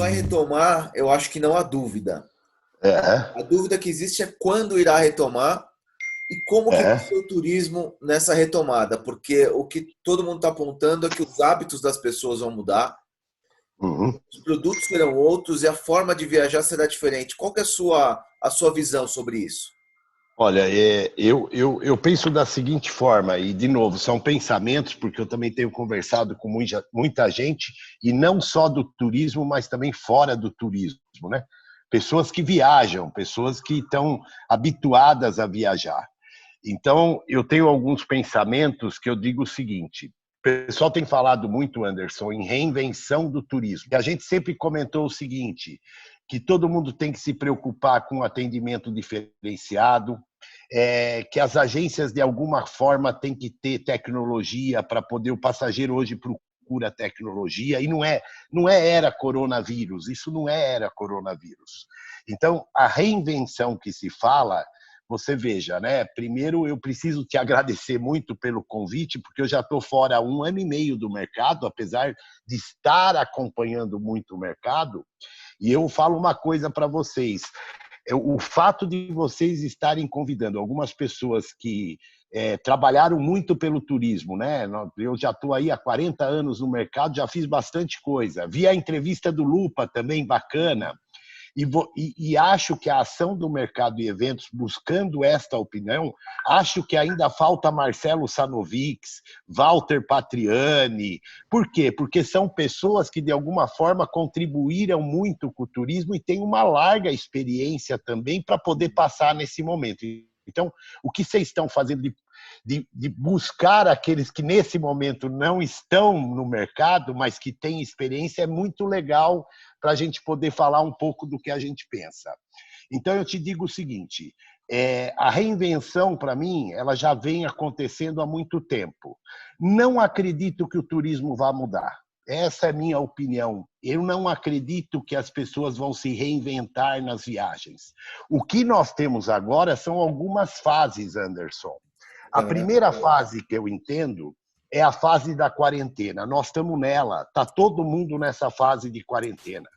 vai retomar, eu acho que não há dúvida. É, A dúvida que existe é quando irá retomar e como que vai é. ser o turismo nessa retomada, porque o que todo mundo está apontando é que os hábitos das pessoas vão mudar, Uhum. os produtos serão outros e a forma de viajar será diferente. Qual que é a sua visão sobre isso? Olha, eu penso da seguinte forma, e de novo, são pensamentos, porque eu também tenho conversado com muita gente, e não só do turismo, mas também fora do turismo, né? Pessoas que viajam, pessoas que estão habituadas a viajar. Então, eu tenho alguns pensamentos que eu digo o seguinte: o pessoal tem falado muito, Anderson, em reinvenção do turismo. E a gente sempre comentou o seguinte, que todo mundo tem que se preocupar com atendimento diferenciado, que as agências, de alguma forma, têm que ter tecnologia para poder... O passageiro hoje procura tecnologia, e não é era coronavírus, isso não é era coronavírus. Então, a reinvenção que se fala, você veja, né? Primeiro, eu preciso te agradecer muito pelo convite, porque eu já estou fora há 1 ano e meio do mercado, apesar de estar acompanhando muito o mercado. E eu falo uma coisa para vocês: o fato de vocês estarem convidando algumas pessoas que trabalharam muito pelo turismo, né? Eu já estou aí há 40 anos no mercado, já fiz bastante coisa. Vi a entrevista do Lupa também, bacana. E acho que a ação do mercado de eventos, buscando esta opinião, acho que ainda falta Marcelo Sanovics, Walter Patriani. Por quê? Porque são pessoas que, de alguma forma, contribuíram muito com o turismo e têm uma larga experiência também para poder passar nesse momento. Então, o que vocês estão fazendo de buscar aqueles que nesse momento não estão no mercado, mas que têm experiência, é muito legal para a gente poder falar um pouco do que a gente pensa. Então, eu te digo o seguinte: a reinvenção, para mim, ela já vem acontecendo há muito tempo. Não acredito que o turismo vá mudar. Essa é a minha opinião. Eu não acredito que as pessoas vão se reinventar nas viagens. O que nós temos agora são algumas fases, Anderson. A Aham. primeira fase que eu entendo é a fase da quarentena. Nós estamos nela, está todo mundo nessa fase de quarentena.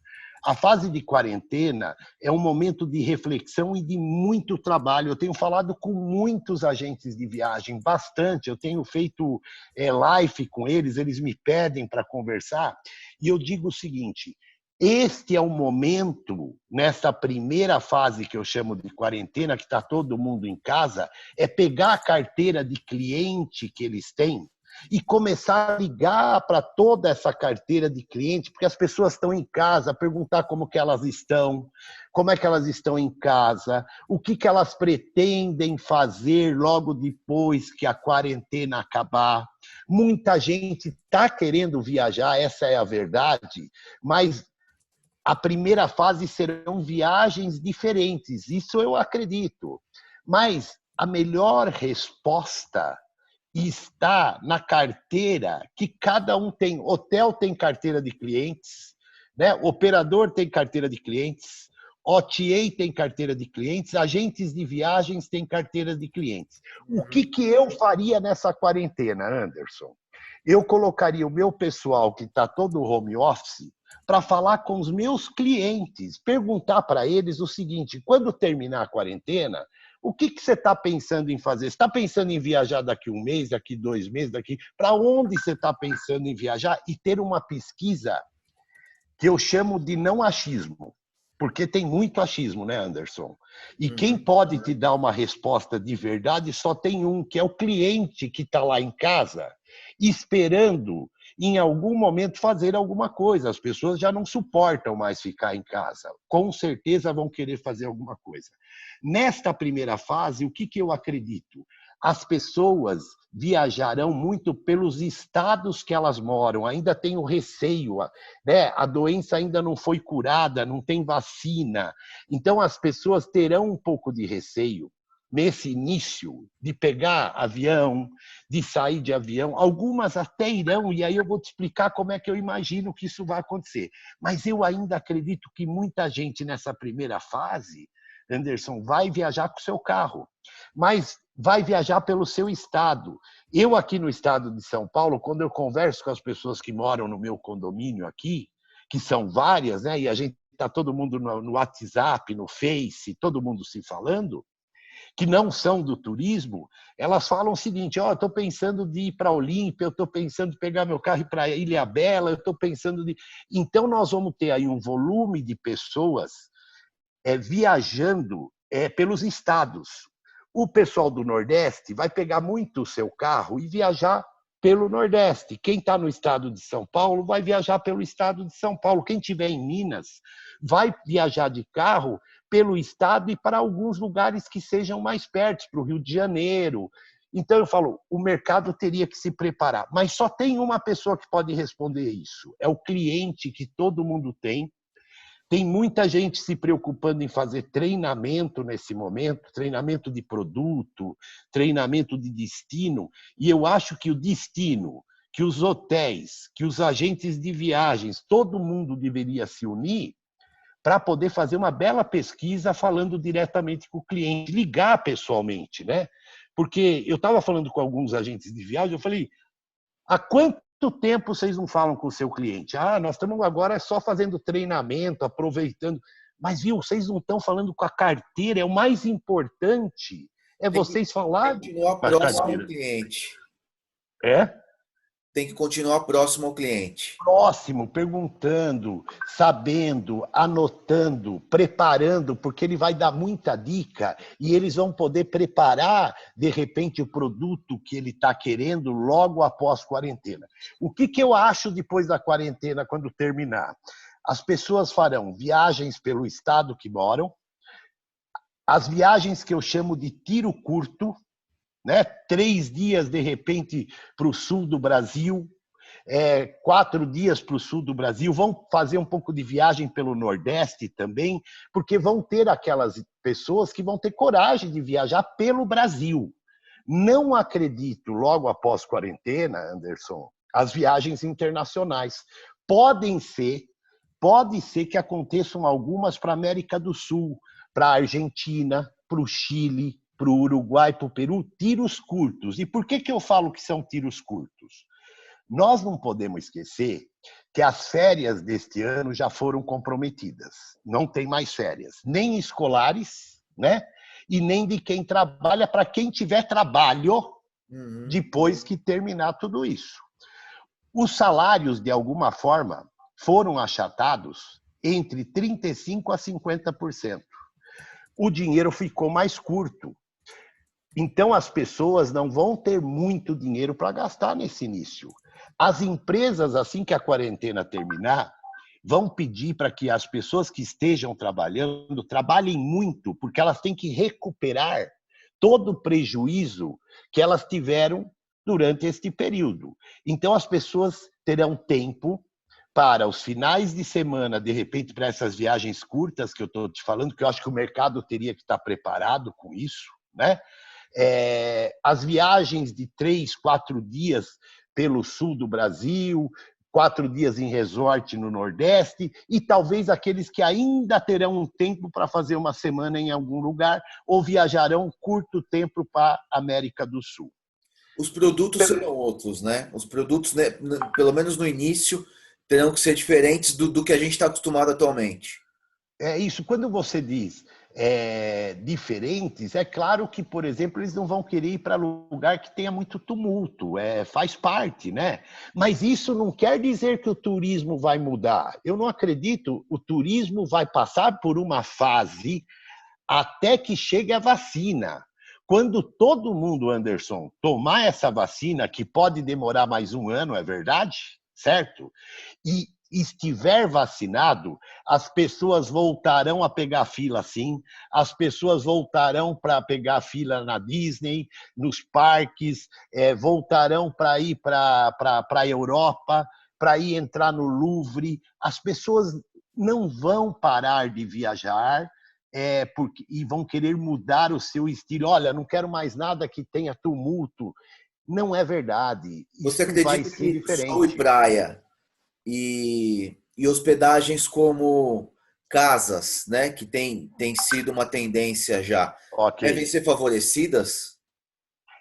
A fase de quarentena é um momento de reflexão e de muito trabalho. Eu tenho falado com muitos agentes de viagem, bastante. Eu tenho feito live com eles, eles me pedem para conversar. E eu digo o seguinte: este é o momento, nessa primeira fase que eu chamo de quarentena, que está todo mundo em casa, é pegar a carteira de cliente que eles têm e começar a ligar para toda essa carteira de cliente, porque as pessoas estão em casa, perguntar como que elas estão, como é que elas estão em casa, o que que elas pretendem fazer logo depois que a quarentena acabar. Muita gente está querendo viajar, essa é a verdade, mas a primeira fase serão viagens diferentes, isso eu acredito. Mas a melhor resposta está na carteira que cada um tem. Hotel tem carteira de clientes, né? Operador tem carteira de clientes, OTA tem carteira de clientes, agentes de viagens têm carteira de clientes. O que que eu faria nessa quarentena, Anderson? Eu colocaria o meu pessoal que está todo home office para falar com os meus clientes, perguntar para eles o seguinte: quando terminar a quarentena, o que que você está pensando em fazer? Você está pensando em viajar daqui 1 mês, daqui 2 meses, daqui... Para onde você está pensando em viajar? E ter uma pesquisa que eu chamo de não achismo, porque tem muito achismo, né, Anderson? E quem Uhum. pode te dar uma resposta de verdade só tem um, que é o cliente que está lá em casa, esperando em algum momento fazer alguma coisa. As pessoas já não suportam mais ficar em casa. Com certeza vão querer fazer alguma coisa. Nesta primeira fase, o que que eu acredito? As pessoas viajarão muito pelos estados que elas moram, ainda tem o receio, né? A doença ainda não foi curada, não tem vacina. Então, as pessoas terão um pouco de receio nesse início de pegar avião, de sair de avião. Algumas até irão, e aí eu vou te explicar como é que eu imagino que isso vai acontecer. Mas eu ainda acredito que muita gente nessa primeira fase, Anderson, vai viajar com o seu carro, mas vai viajar pelo seu estado. Eu aqui no estado de São Paulo, quando eu converso com as pessoas que moram no meu condomínio aqui, que são várias, né? E a gente está todo mundo no WhatsApp, no Face, todo mundo se falando, que não são do turismo, elas falam o seguinte: ó, estou pensando de ir para a Olímpia, eu estou pensando de pegar meu carro e ir para Ilhabela, eu estou pensando de... Então, nós vamos ter aí um volume de pessoas viajando pelos estados. O pessoal do Nordeste vai pegar muito o seu carro e viajar pelo Nordeste. Quem está no estado de São Paulo vai viajar pelo estado de São Paulo. Quem estiver em Minas vai viajar de carro pelo estado e para alguns lugares que sejam mais perto, para o Rio de Janeiro. Então, eu falo, o mercado teria que se preparar. Mas só tem uma pessoa que pode responder isso. É o cliente que todo mundo tem. Tem muita gente se preocupando em fazer treinamento nesse momento, treinamento de produto, treinamento de destino, e eu acho que o destino, que os hotéis, que os agentes de viagens, todo mundo deveria se unir para poder fazer uma bela pesquisa falando diretamente com o cliente, ligar pessoalmente, né? Porque eu estava falando com alguns agentes de viagem, eu falei, há quanto tempo vocês não falam com o seu cliente? Ah, nós estamos agora só fazendo treinamento, aproveitando. Mas, viu, vocês não estão falando com a carteira, é o mais importante. É vocês falarem continuar com a próximo ao carteira. cliente. É? Tem que continuar próximo ao cliente. Próximo, perguntando, sabendo, anotando, preparando, porque ele vai dar muita dica e eles vão poder preparar, de repente, o produto que ele está querendo logo após quarentena. O que eu acho depois da quarentena, quando terminar? As pessoas farão viagens pelo estado que moram, as viagens que eu chamo de tiro curto, né? 3 dias, de repente, para o sul do Brasil, 4 dias para o sul do Brasil, vão fazer um pouco de viagem pelo Nordeste também, porque vão ter aquelas pessoas que vão ter coragem de viajar pelo Brasil. Não acredito, logo após quarentena, Anderson, as viagens internacionais. Pode ser que aconteçam algumas para a América do Sul, para a Argentina, para o Chile, para o Uruguai, para o Peru, tiros curtos. E por que eu falo que são tiros curtos? Nós não podemos esquecer que as férias deste ano já foram comprometidas. Não tem mais férias, nem escolares, né? E nem de quem trabalha, para quem tiver trabalho depois que terminar tudo isso. Os salários, de alguma forma, foram achatados entre 35% a 50%. O dinheiro ficou mais curto. Então, as pessoas não vão ter muito dinheiro para gastar nesse início. As empresas, assim que a quarentena terminar, vão pedir para que as pessoas que estejam trabalhando trabalhem muito, porque elas têm que recuperar todo o prejuízo que elas tiveram durante este período. Então, as pessoas terão tempo para os finais de semana, de repente, para essas viagens curtas que eu estou te falando, que eu acho que o mercado teria que estar preparado com isso, né? As viagens de 3, 4 dias pelo sul do Brasil, 4 dias em resort no Nordeste, e talvez aqueles que ainda terão um tempo para fazer uma semana em algum lugar, ou viajarão curto tempo para a América do Sul. Os produtos serão outros, né? Os produtos, né, pelo menos no início, terão que ser diferentes do que a gente está acostumado atualmente. É isso. Quando você diz diferentes, é claro que, por exemplo, eles não vão querer ir para lugar que tenha muito tumulto, faz parte, né? Mas isso não quer dizer que o turismo vai mudar. Eu não acredito. O turismo vai passar por uma fase até que chegue a vacina. Quando todo mundo, Anderson, tomar essa vacina, que pode demorar mais 1 ano, é verdade? Certo? E estiver vacinado, as pessoas voltarão a pegar fila sim, as pessoas voltarão para pegar fila na Disney, nos parques, voltarão para ir para a Europa, para ir entrar no Louvre. As pessoas não vão parar de viajar e vão querer mudar o seu estilo. Olha, não quero mais nada que tenha tumulto. Não é verdade. Você Isso vai acredita ser que sol e diferente. praia e hospedagens como casas, né, que tem sido uma tendência já, devem Ok. ser favorecidas?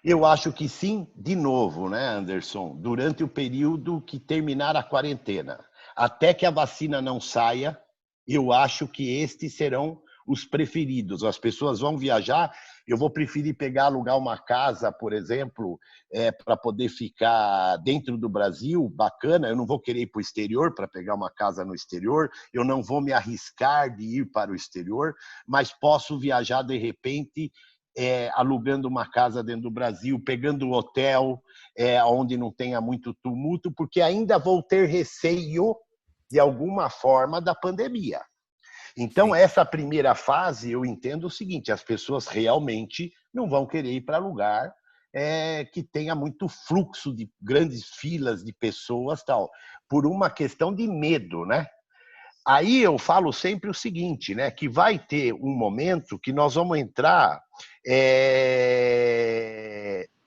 Eu acho que sim, de novo, né, Anderson? Durante o período que terminar a quarentena. Até que a vacina não saia, eu acho que estes serão os preferidos. As pessoas vão viajar, eu vou preferir alugar uma casa, por exemplo, para poder ficar dentro do Brasil, bacana. Eu não vou querer ir para o exterior para pegar uma casa no exterior, eu não vou me arriscar de ir para o exterior, mas posso viajar de repente alugando uma casa dentro do Brasil, pegando um hotel onde não tenha muito tumulto, porque ainda vou ter receio, de alguma forma, da pandemia. Então, essa primeira fase, eu entendo o seguinte, as pessoas realmente não vão querer ir para lugar que tenha muito fluxo de grandes filas de pessoas, tal, por uma questão de medo, né? Aí eu falo sempre o seguinte, né, que vai ter um momento que nós vamos entrar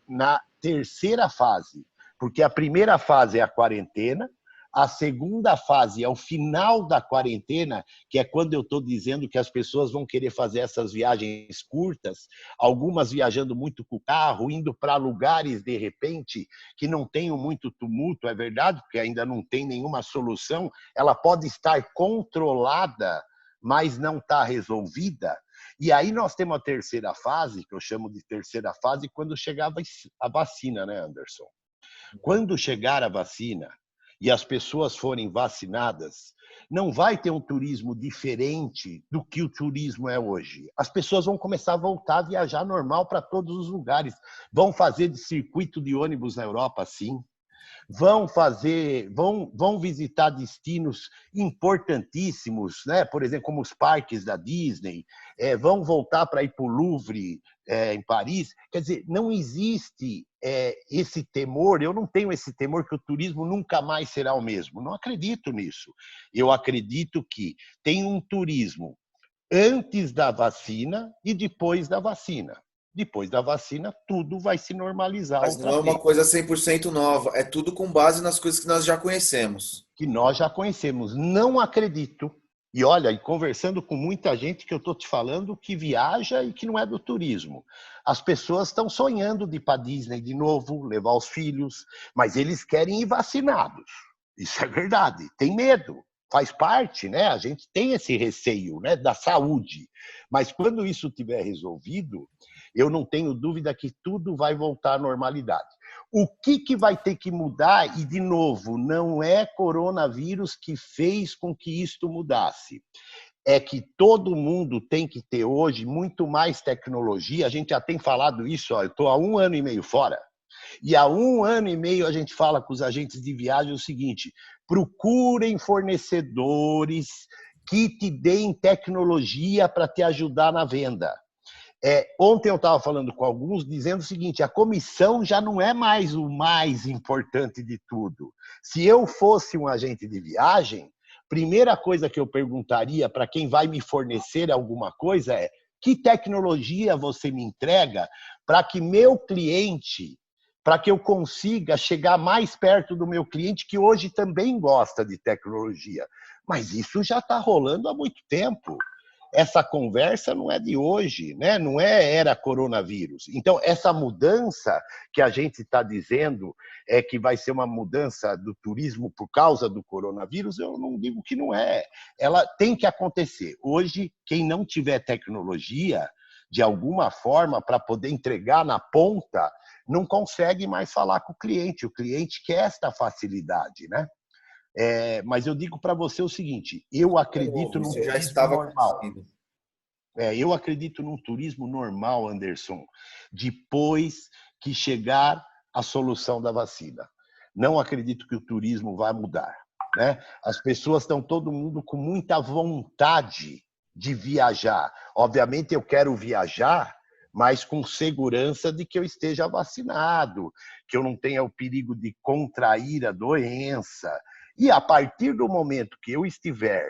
na terceira fase, porque a primeira fase é a quarentena, a segunda fase é o final da quarentena, que é quando eu estou dizendo que as pessoas vão querer fazer essas viagens curtas, algumas viajando muito com o carro, indo para lugares, de repente, que não tenham muito tumulto, é verdade, porque ainda não tem nenhuma solução, ela pode estar controlada, mas não está resolvida. E aí nós temos a terceira fase, que eu chamo de terceira fase, quando chegar a vacina, né, Anderson? Quando chegar a vacina, e as pessoas forem vacinadas, não vai ter um turismo diferente do que o turismo é hoje. As pessoas vão começar a voltar a viajar normal para todos os lugares. Vão fazer de circuito de ônibus na Europa, sim. Vão visitar destinos importantíssimos, né? Por exemplo, como os parques da Disney, vão voltar para ir para o Louvre, em Paris. Quer dizer, não existe esse temor, eu não tenho esse temor que o turismo nunca mais será o mesmo. Não acredito nisso. Eu acredito que tem um turismo antes da vacina e depois da vacina. Depois da vacina, tudo vai se normalizar Mas não outra é uma vez. coisa 100% nova, é tudo com base nas coisas que nós já conhecemos. Que nós já conhecemos. Não acredito. E olha, e conversando com muita gente que eu estou te falando que viaja e que não é do turismo. As pessoas estão sonhando de ir para Disney de novo, levar os filhos, mas eles querem ir vacinados. Isso é verdade. Tem medo. Faz parte, né? A gente tem esse receio, né, da saúde. Mas quando isso tiver resolvido, eu não tenho dúvida que tudo vai voltar à normalidade. O que vai ter que mudar? E, de novo, não é coronavírus que fez com que isto mudasse. É que todo mundo tem que ter hoje muito mais tecnologia. A gente já tem falado isso, eu estou há 1 ano e meio fora. E há 1 ano e meio a gente fala com os agentes de viagem o seguinte: procurem fornecedores que te deem tecnologia para te ajudar na venda. Ontem eu estava falando com alguns dizendo o seguinte: a comissão já não é mais o mais importante de tudo. Se eu fosse um agente de viagem, primeira coisa que eu perguntaria para quem vai me fornecer alguma coisa é: que tecnologia você me entrega para que meu cliente, para que eu consiga chegar mais perto do meu cliente, que hoje também gosta de tecnologia. Mas isso já está rolando há muito tempo. Essa conversa não é de hoje, né? Não era coronavírus. Então, essa mudança que a gente está dizendo que vai ser uma mudança do turismo por causa do coronavírus, eu não digo que não é. Ela tem que acontecer. Hoje, quem não tiver tecnologia, de alguma forma, para poder entregar na ponta, não consegue mais falar com o cliente. O cliente quer esta facilidade, né? Mas eu digo para você o seguinte: eu acredito num Isso já turismo estava normal. acontecendo. Eu acredito num turismo normal, Anderson, depois que chegar a solução da vacina. Não acredito que o turismo vai mudar, né? As pessoas estão todo mundo com muita vontade de viajar. Obviamente eu quero viajar, mas com segurança de que eu esteja vacinado, que eu não tenha o perigo de contrair a doença. E a partir do momento que eu estiver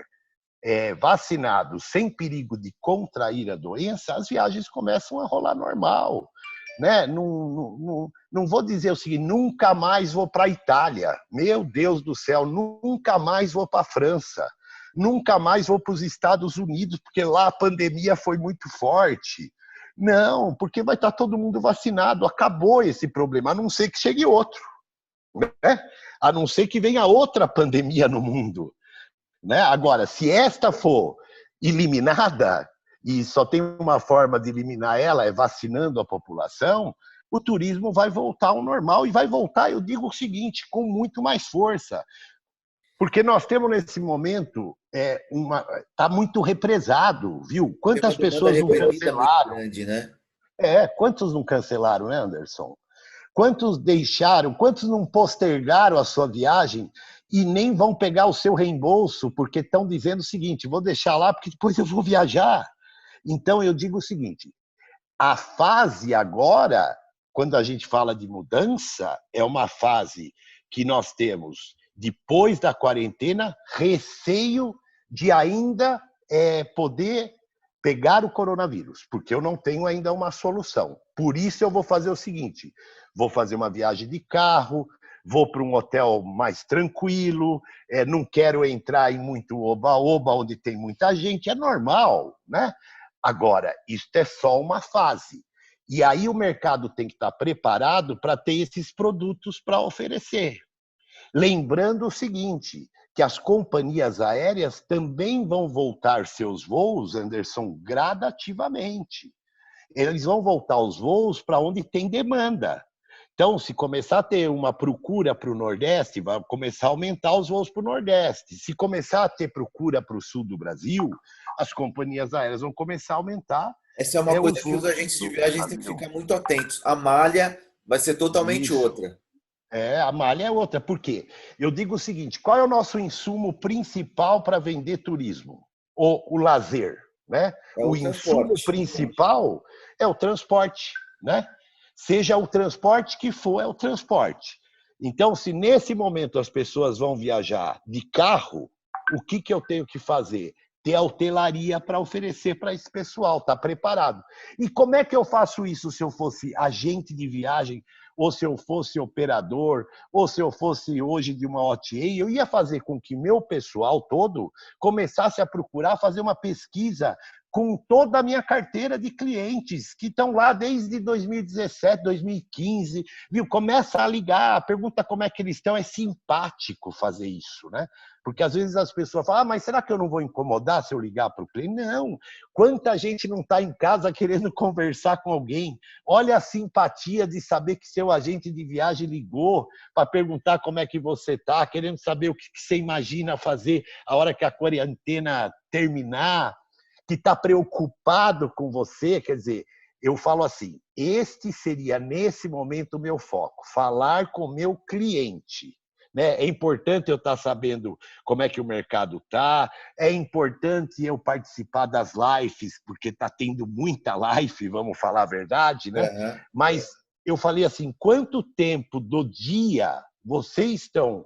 vacinado, sem perigo de contrair a doença, as viagens começam a rolar normal. Né? Não vou dizer o seguinte: nunca mais vou para a Itália. Meu Deus do céu, nunca mais vou para a França. Nunca mais vou para os Estados Unidos, porque lá a pandemia foi muito forte. Não, porque vai estar todo mundo vacinado. Acabou esse problema, a não ser que chegue outro. né? A não ser que venha outra pandemia no mundo, né? Agora, se esta for eliminada, e só tem uma forma de eliminar ela, é vacinando a população, o turismo vai voltar ao normal e vai voltar, eu digo o seguinte, com muito mais força. Porque nós temos nesse momento, tá muito represado, viu? Tem uma Quantas demanda pessoas não reprimida muito cancelaram? grande, né? Quantos não cancelaram, né, Anderson? Quantos deixaram, quantos não postergaram a sua viagem e nem vão pegar o seu reembolso porque estão dizendo o seguinte, vou deixar lá porque depois eu vou viajar. Então eu digo o seguinte, a fase agora, quando a gente fala de mudança, é uma fase que nós temos, depois da quarentena, receio de ainda poder pegar o coronavírus, porque eu não tenho ainda uma solução. Por isso eu vou fazer o seguinte, vou fazer uma viagem de carro, vou para um hotel mais tranquilo, não quero entrar em muito oba-oba, onde tem muita gente, é normal, né? Agora, isso é só uma fase. E aí o mercado tem que estar preparado para ter esses produtos para oferecer. Lembrando o seguinte, que as companhias aéreas também vão voltar seus voos, Anderson, gradativamente. Eles vão voltar os voos para onde tem demanda. Então, se começar a ter uma procura para o Nordeste, vai começar a aumentar os voos para o Nordeste. Se começar a ter procura para o sul do Brasil, as companhias aéreas vão começar a aumentar Essa é uma coisa os que os voos agentes de para o viagens têm que Brasil. ficar muito atentos. A malha vai ser totalmente Isso. outra. A malha é outra. Por quê? Eu digo o seguinte, qual é o nosso insumo principal para vender turismo? O lazer, né? É o O insumo transporte. principal é o transporte, né? Seja o transporte que for, é o transporte. Então, se nesse momento as pessoas vão viajar de carro, o que eu tenho que fazer? Ter a hotelaria para oferecer para esse pessoal, tá preparado. E como é que eu faço isso se eu fosse agente de viagem, ou se eu fosse operador, ou se eu fosse hoje de uma OTA? Eu ia fazer com que meu pessoal todo começasse a procurar fazer uma pesquisa com toda a minha carteira de clientes que estão lá desde 2017, 2015, viu? Começa a ligar, pergunta como é que eles estão, é simpático fazer isso, né? Porque às vezes as pessoas falam, mas será que eu não vou incomodar se eu ligar para o cliente? Não, quanta gente não está em casa querendo conversar com alguém? Olha a simpatia de saber que seu agente de viagem ligou para perguntar como é que você está, querendo saber o que você imagina fazer a hora que a quarentena terminar, que está preocupado com você, quer dizer, eu falo assim, este seria nesse momento o meu foco, falar com o meu cliente. Né? É importante eu estar sabendo como é que o mercado está, é importante eu participar das lives, porque está tendo muita live, vamos falar a verdade, né? Uhum. Mas eu falei assim, quanto tempo do dia vocês estão,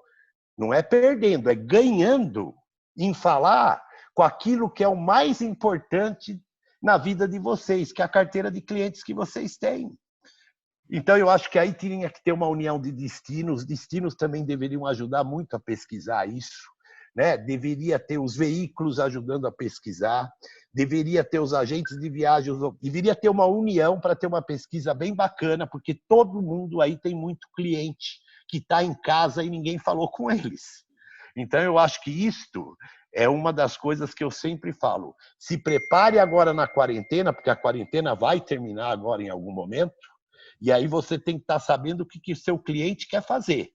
não é perdendo, é ganhando em falar com aquilo que é o mais importante na vida de vocês, que é a carteira de clientes que vocês têm. Então, eu acho que aí tinha que ter uma união de destinos. Os destinos também deveriam ajudar muito a pesquisar isso, né? Deveria ter os veículos ajudando a pesquisar, deveria ter os agentes de viagens, deveria ter uma união para ter uma pesquisa bem bacana, porque todo mundo aí tem muito cliente que está em casa e ninguém falou com eles. Então, eu acho que isto é uma das coisas que eu sempre falo. Se prepare agora na quarentena, porque a quarentena vai terminar agora em algum momento, e aí você tem que estar sabendo o que seu cliente quer fazer.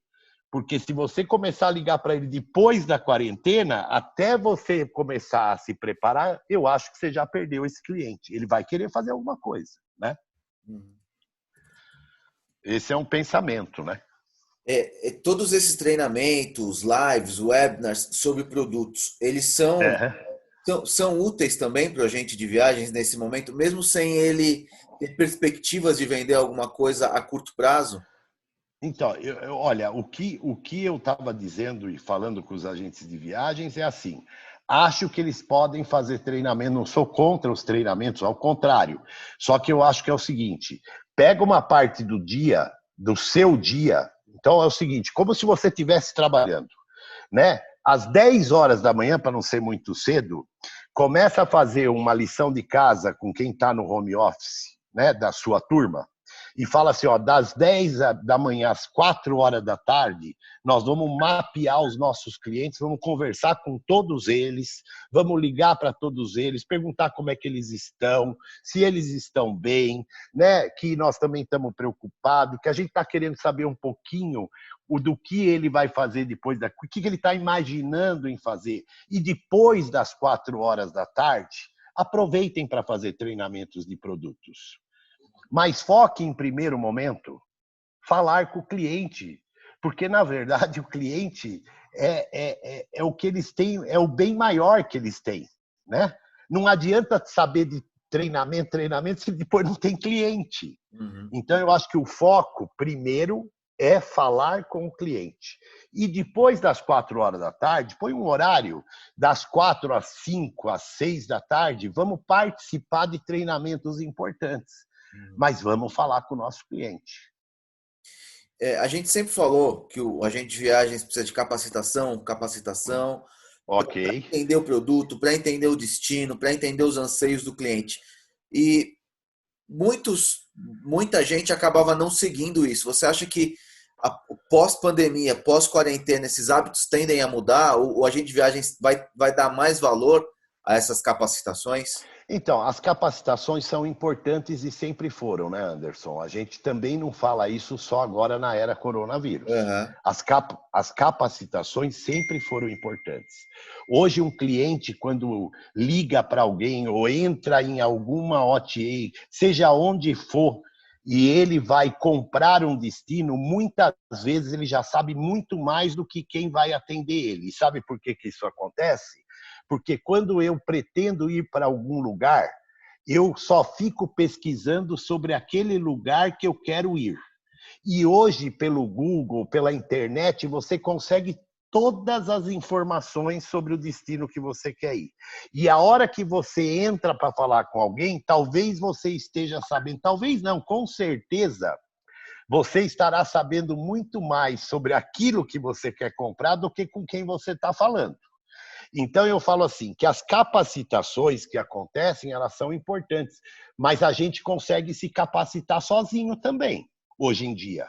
Porque se você começar a ligar para ele depois da quarentena, até você começar a se preparar, eu acho que você já perdeu esse cliente. Ele vai querer fazer alguma coisa, né? Esse é um pensamento, né? Todos esses treinamentos, lives, webinars sobre produtos, eles são úteis também para o agente de viagens nesse momento, mesmo sem ele ter perspectivas de vender alguma coisa a curto prazo? Então, olha, o que eu estava dizendo e falando com os agentes de viagens é assim, acho que eles podem fazer treinamento, não sou contra os treinamentos, ao contrário, só que eu acho que é o seguinte, pega uma parte do dia, do seu dia, então é o seguinte, como se você estivesse trabalhando, né? Às 10 horas da manhã, para não ser muito cedo, começa a fazer uma lição de casa com quem está no home office, né, da sua turma, e fala assim, ó, das 10 da manhã às 4 horas da tarde, nós vamos mapear os nossos clientes, vamos conversar com todos eles, vamos ligar para todos eles, perguntar como é que eles estão, se eles estão bem, né? Que nós também estamos preocupados, que a gente está querendo saber um pouquinho do que ele vai fazer depois, o que ele está imaginando em fazer. E depois das 4 horas da tarde, aproveitem para fazer treinamentos de produtos. Mas foque em primeiro momento falar com o cliente, porque na verdade o cliente é o que eles têm, é o bem maior que eles têm, né? Não adianta saber de treinamento se depois não tem cliente. Uhum. Então eu acho que o foco primeiro é falar com o cliente. E depois das 4 horas da tarde, põe um horário das 4 às 5, às 6 da tarde, vamos participar de treinamentos importantes. Mas vamos falar com o nosso cliente. A gente sempre falou que o agente de viagens precisa de capacitação, Ok. para entender o produto, para entender o destino, para entender os anseios do cliente. E muita gente acabava não seguindo isso. Você acha que pós-pandemia, pós-quarentena, esses hábitos tendem a mudar? O agente de viagens vai dar mais valor a essas capacitações? Então, as capacitações são importantes e sempre foram, né, Anderson? A gente também não fala isso só agora na era coronavírus. Uhum. As capacitações sempre foram importantes. Hoje, um cliente, quando liga para alguém ou entra em alguma OTA, seja onde for, e ele vai comprar um destino, muitas vezes ele já sabe muito mais do que quem vai atender ele. E sabe por que isso acontece? Porque quando eu pretendo ir para algum lugar, eu só fico pesquisando sobre aquele lugar que eu quero ir. E hoje, pelo Google, pela internet, você consegue todas as informações sobre o destino que você quer ir. E a hora que você entra para falar com alguém, talvez você esteja sabendo, talvez não, com certeza, você estará sabendo muito mais sobre aquilo que você quer comprar do que com quem você está falando. Então, eu falo assim, que as capacitações que acontecem, elas são importantes, mas a gente consegue se capacitar sozinho também, hoje em dia.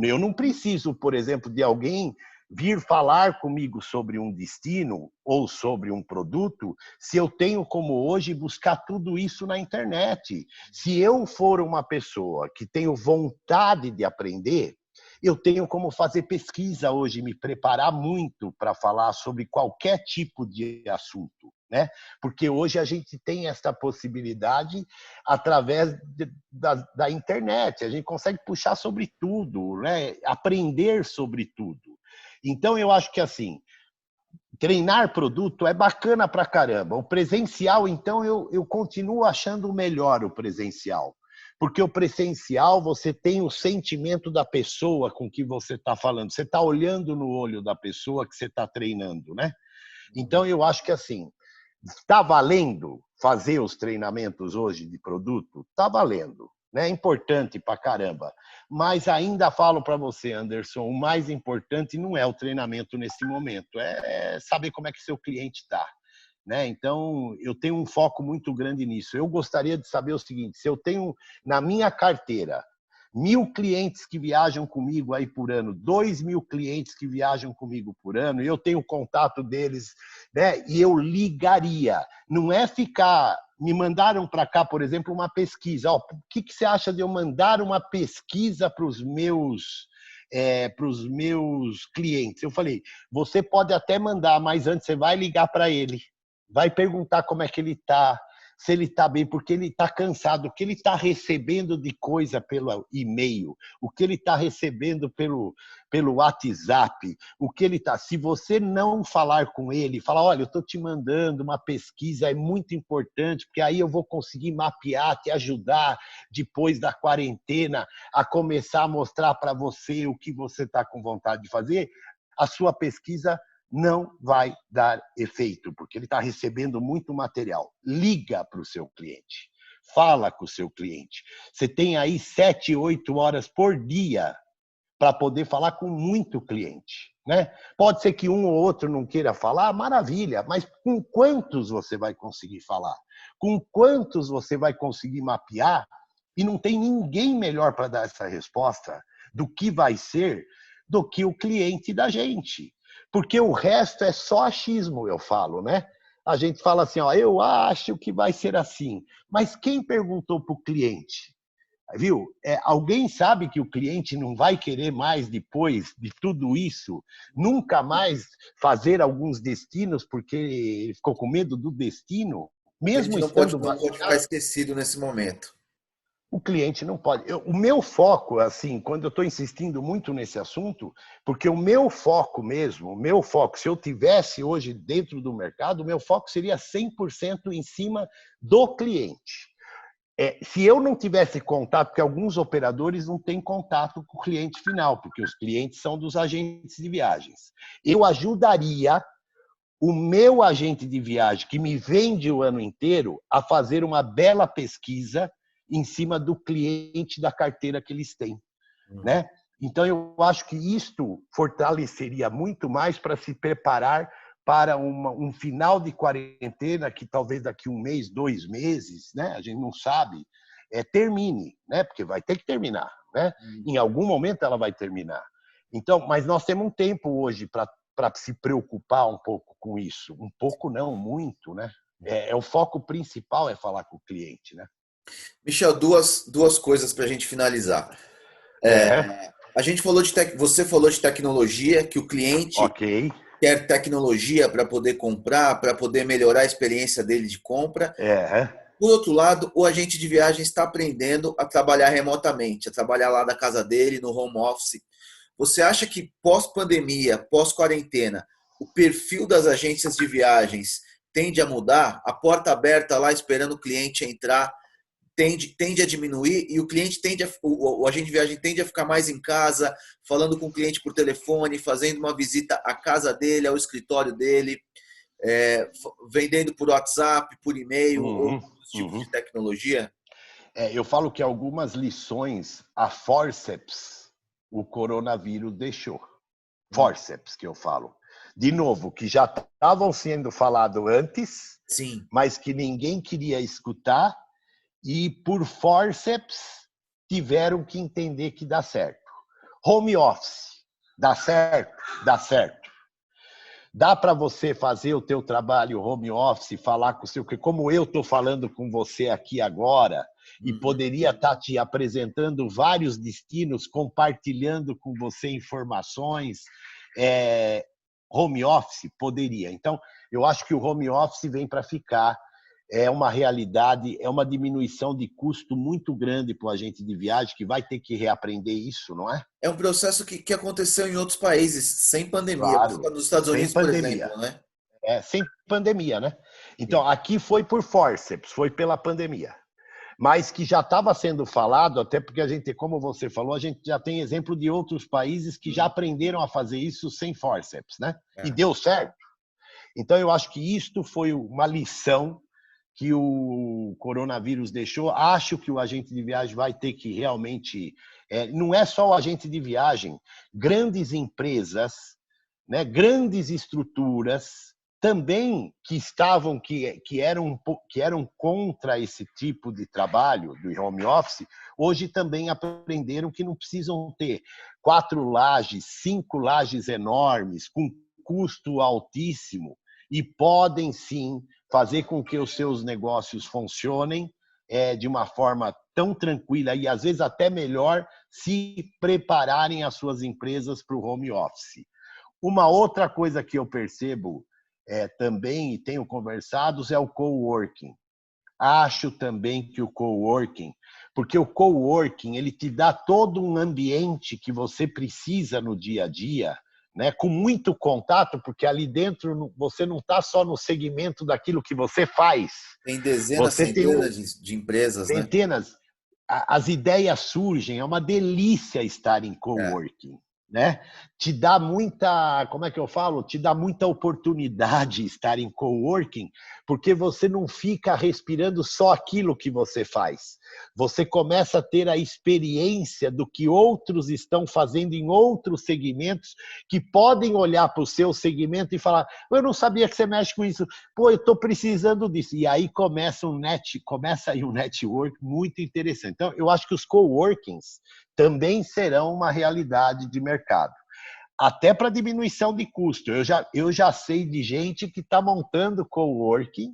Eu não preciso, por exemplo, de alguém vir falar comigo sobre um destino ou sobre um produto, se eu tenho como hoje buscar tudo isso na internet. Se eu for uma pessoa que tenho vontade de aprender, eu tenho como fazer pesquisa hoje, me preparar muito para falar sobre qualquer tipo de assunto, né? Porque hoje a gente tem essa possibilidade através da internet, a gente consegue puxar sobre tudo, né? Aprender sobre tudo. Então eu acho que assim, treinar produto é bacana pra caramba. O presencial, então, eu continuo achando melhor o presencial. Porque o presencial, você tem o sentimento da pessoa com que você está falando. Você está olhando no olho da pessoa que você está treinando, né? Então, eu acho que, assim, está valendo fazer os treinamentos hoje de produto? Está valendo. É importante pra caramba. Mas ainda falo para você, Anderson, o mais importante não é o treinamento nesse momento, é saber como é que seu cliente está. Né? Então, eu tenho um foco muito grande nisso. Eu gostaria de saber o seguinte, se eu tenho na minha carteira 1.000 clientes que viajam comigo aí por ano, 2.000 clientes que viajam comigo por ano, e eu tenho contato deles, né? E eu ligaria. Não é ficar... Me mandaram para cá, por exemplo, uma pesquisa. Ó, o que você acha de eu mandar uma pesquisa para os meus clientes? Eu falei, você pode até mandar, mas antes você vai ligar para ele. Vai perguntar como é que ele está, se ele está bem, porque ele está cansado, o que ele está recebendo de coisa pelo e-mail, o que ele está recebendo pelo WhatsApp, o que ele está... Se você não falar com ele, falar, olha, eu estou te mandando uma pesquisa, é muito importante, porque aí eu vou conseguir mapear, te ajudar depois da quarentena a começar a mostrar para você o que você está com vontade de fazer, a sua pesquisa não vai dar efeito, porque ele está recebendo muito material. Liga para o seu cliente, fala com o seu cliente. Você tem aí 7, 8 horas por dia para poder falar com muito cliente. Né? Pode ser que um ou outro não queira falar, maravilha, mas com quantos você vai conseguir falar? Com quantos você vai conseguir mapear E não tem ninguém melhor para dar essa resposta do que vai ser do que o cliente da gente. Porque o resto é só achismo, eu falo, né? A gente fala assim, ó, eu acho que vai ser assim. Mas quem perguntou para o cliente? Viu? Alguém sabe que o cliente não vai querer mais, depois de tudo isso, nunca mais fazer alguns destinos porque ele ficou com medo do destino, O cliente mesmo não estando pode ficar vacinado? esquecido nesse momento. O cliente não pode. O meu foco, assim, quando eu estou insistindo muito nesse assunto, porque o meu foco mesmo, se eu tivesse hoje dentro do mercado, o meu foco seria 100% em cima do cliente. Se eu não tivesse contato, porque alguns operadores não têm contato com o cliente final, porque os clientes são dos agentes de viagens. Eu ajudaria o meu agente de viagem, que me vende o ano inteiro, a fazer uma bela pesquisa em cima do cliente da carteira que eles têm, né? Então, eu acho que isto fortaleceria muito mais para se preparar para um final de quarentena que talvez daqui 1 mês, 2 meses, né? A gente não sabe, termine, né? Porque vai ter que terminar, né? Em algum momento ela vai terminar. Então, mas nós temos um tempo hoje para se preocupar um pouco com isso. Um pouco não, muito, né? O foco principal é falar com o cliente, né? Michel, duas coisas para a gente finalizar. É, A gente falou você falou de tecnologia, que o cliente ok. quer tecnologia para poder comprar, para poder melhorar a experiência dele de compra. É, Por outro lado, o agente de viagem está aprendendo a trabalhar remotamente, a trabalhar lá da casa dele, no home office. Você acha que pós-pandemia, pós-quarentena, o perfil das agências de viagens tende a mudar? A porta aberta lá esperando o cliente entrar tende a diminuir e o cliente o agente de viagem tende a ficar mais em casa, falando com o cliente por telefone, fazendo uma visita à casa dele, ao escritório dele, vendendo por WhatsApp, por e-mail, uhum, outros tipos uhum. de tecnologia? Eu falo que algumas lições a forceps o coronavírus deixou. Forceps que eu falo. De novo, que já estavam sendo falado antes, Sim. mas que ninguém queria escutar e por forceps tiveram que entender que dá certo. Home office, dá certo? Dá certo. Dá para você fazer o teu trabalho home office, falar com o seu... Como eu estou falando com você aqui agora, e poderia estar te apresentando vários destinos, compartilhando com você informações. Home office poderia. Então, eu acho que o home office vem para ficar. É uma realidade, é uma diminuição de custo muito grande para o agente de viagem, que vai ter que reaprender isso, não é? É um processo que aconteceu em outros países, sem pandemia. Claro, Nos Estados sem Unidos, por pandemia. exemplo, né? Sem pandemia, né? Então, Sim. aqui foi por forceps, foi pela pandemia. Mas que já estava sendo falado, até porque a gente, como você falou, a gente já tem exemplo de outros países que já aprenderam a fazer isso sem forceps, né? E deu certo. Então, eu acho que isto foi uma lição que o coronavírus deixou. Acho que o agente de viagem vai ter que realmente... não é só o agente de viagem, grandes empresas, né, grandes estruturas também que eram contra esse tipo de trabalho do home office, hoje também aprenderam que não precisam ter 4 lajes, 5 lajes enormes, com custo altíssimo, e podem sim fazer com que os seus negócios funcionem de uma forma tão tranquila e às vezes até melhor se prepararem as suas empresas para o home office. Uma outra coisa que eu percebo também, e tenho conversado, é o coworking. Acho também que o coworking, porque o coworking ele te dá todo um ambiente que você precisa no dia a dia, né, com muito contato, porque ali dentro você não está só no segmento daquilo que você faz. Tem dezenas, Você tem centenas de empresas, né? centenas, as ideias surgem, é uma delícia estar em É. coworking. né? Te dá muita, como é que eu falo? Te dá muita oportunidade estar em coworking, porque você não fica respirando só aquilo que você faz. Você começa a ter a experiência do que outros estão fazendo em outros segmentos, que podem olhar para o seu segmento e falar: eu não sabia que você mexe com isso. Pô, eu estou precisando disso. E aí começa aí um network muito interessante. Então, eu acho que os coworkings também serão uma realidade de mercado. Até para diminuição de custo. Eu já sei de gente que está montando coworking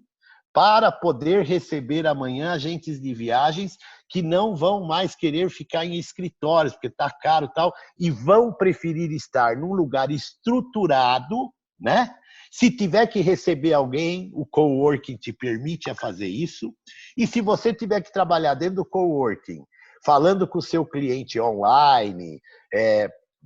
para poder receber amanhã agentes de viagens que não vão mais querer ficar em escritórios, porque está caro e tal, e vão preferir estar num lugar estruturado, né? Se tiver que receber alguém, o coworking te permite a fazer isso. E se você tiver que trabalhar dentro do coworking, falando com o seu cliente online,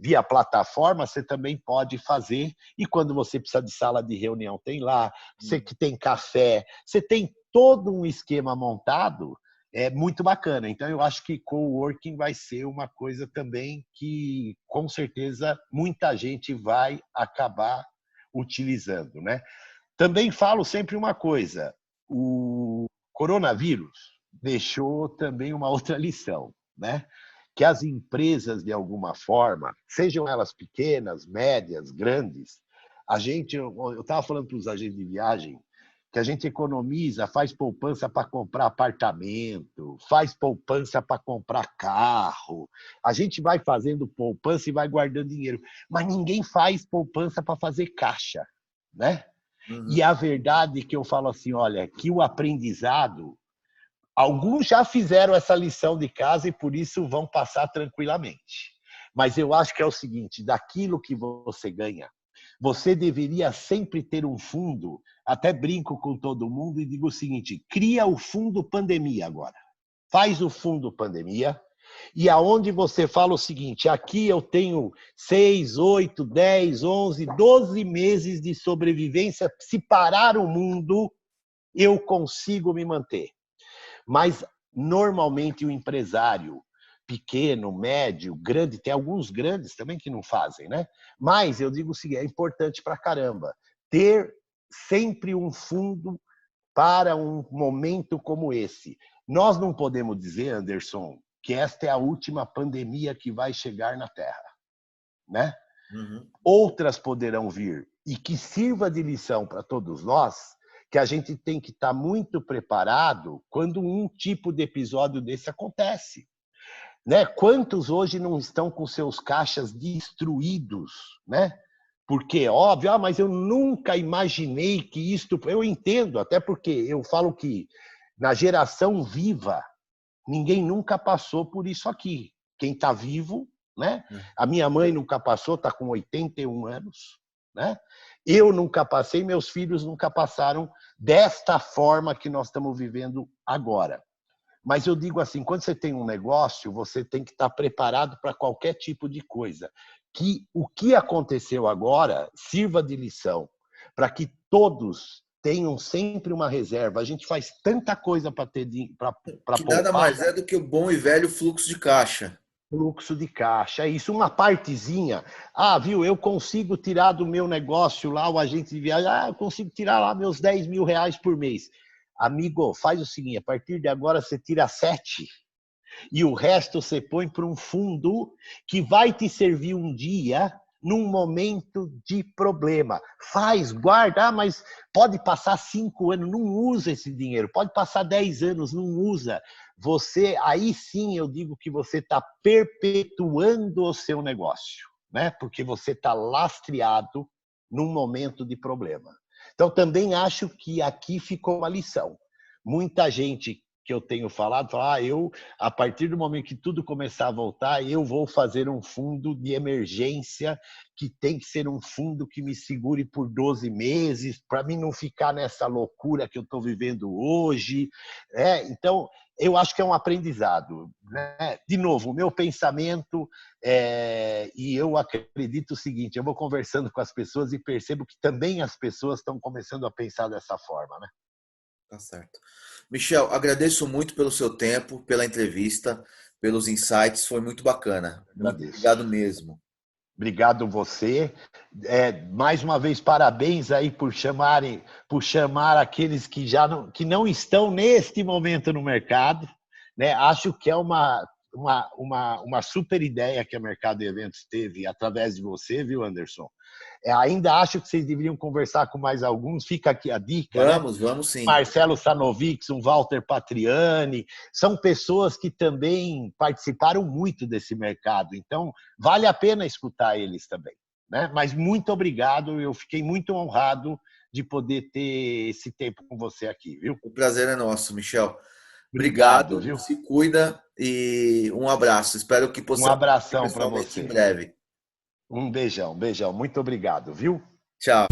via plataforma, você também pode fazer. E quando você precisa de sala de reunião, tem lá. Você que tem café, você tem todo um esquema montado, é muito bacana. Então, eu acho que coworking vai ser uma coisa também que, com certeza, muita gente vai acabar utilizando, né? Também falo sempre uma coisa: o coronavírus deixou também uma outra lição, né? Que as empresas, de alguma forma, sejam elas pequenas, médias, grandes, eu estava falando para os agentes de viagem que a gente economiza, faz poupança para comprar apartamento, faz poupança para comprar carro, a gente vai fazendo poupança e vai guardando dinheiro, mas ninguém faz poupança para fazer caixa, né? E a verdade é que eu falo assim, olha, que o aprendizado, alguns já fizeram essa lição de casa e por isso vão passar tranquilamente. Mas eu acho que é o seguinte, daquilo que você ganha, você deveria sempre ter um fundo, até brinco com todo mundo e digo o seguinte: cria o fundo pandemia agora. Faz o fundo pandemia, e aonde você fala o seguinte: aqui eu tenho 6, 8, 10, 11, 12 meses de sobrevivência. Se parar o mundo, eu consigo me manter. Mas, normalmente, o empresário pequeno, médio, grande, tem alguns grandes também que não fazem, né? Mas eu digo o seguinte: é importante pra caramba ter sempre um fundo para um momento como esse. Nós não podemos dizer, Anderson, que esta é a última pandemia que vai chegar na Terra, né? Uhum. Outras poderão vir e que sirva de lição para todos nós, que a gente tem que estar muito preparado quando um tipo de episódio desse acontece, né? Quantos hoje não estão com seus caixas destruídos, né? Porque, óbvio, mas eu nunca imaginei que isto... Eu entendo, até porque eu falo que na geração viva, ninguém nunca passou por isso aqui. Quem está vivo, né? A minha mãe nunca passou, está com 81 anos, né? Eu nunca passei, meus filhos nunca passaram desta forma que nós estamos vivendo agora. Mas eu digo assim, quando você tem um negócio, você tem que estar preparado para qualquer tipo de coisa. Que o que aconteceu agora sirva de lição para que todos tenham sempre uma reserva. A gente faz tanta coisa para Que nada poupar. mais é do que o bom e velho fluxo de caixa. Fluxo de caixa, é isso, uma partezinha. Ah, viu, eu consigo tirar do meu negócio lá, o agente de viagem, eu consigo tirar lá meus 10 mil reais por mês. Amigo, faz o seguinte: a partir de agora você tira 7 e o resto você põe para um fundo que vai te servir um dia num momento de problema. Faz, guarda, mas pode passar 5 anos, não usa esse dinheiro. Pode passar 10 anos, não usa. Você, aí sim eu digo que você está perpetuando o seu negócio, né? Porque você está lastreado num momento de problema. Então, também acho que aqui ficou uma lição. Muita gente que eu tenho falado, fala, a partir do momento que tudo começar a voltar, eu vou fazer um fundo de emergência, que tem que ser um fundo que me segure por 12 meses, para mim não ficar nessa loucura que eu estou vivendo hoje. Então, eu acho que é um aprendizado, né? De novo, o meu pensamento, e eu acredito o seguinte: eu vou conversando com as pessoas e percebo que também as pessoas estão começando a pensar dessa forma, né? Tá certo. Michel, agradeço muito pelo seu tempo, pela entrevista, pelos insights, foi muito bacana. Muito Agradeço. obrigado mesmo. Obrigado você. Mais uma vez, parabéns aí por chamar aqueles que não estão neste momento no mercado, né? Acho que é uma super ideia que a Mercado Eventos teve através de você, viu, Anderson? Ainda acho que vocês deveriam conversar com mais alguns. Fica aqui a dica, né? Vamos sim. Marcelo Sanovics, um Walter Patriani, são pessoas que também participaram muito desse mercado. Então, vale a pena escutar eles também, né? Mas muito obrigado, eu fiquei muito honrado de poder ter esse tempo com você aqui, viu? O prazer é nosso, Michel. Obrigado, Obrigado, viu? se cuida e um abraço. Espero que Um possamos ver abração para pessoalmente em você. breve. Um beijão, beijão. Muito obrigado, viu? Tchau.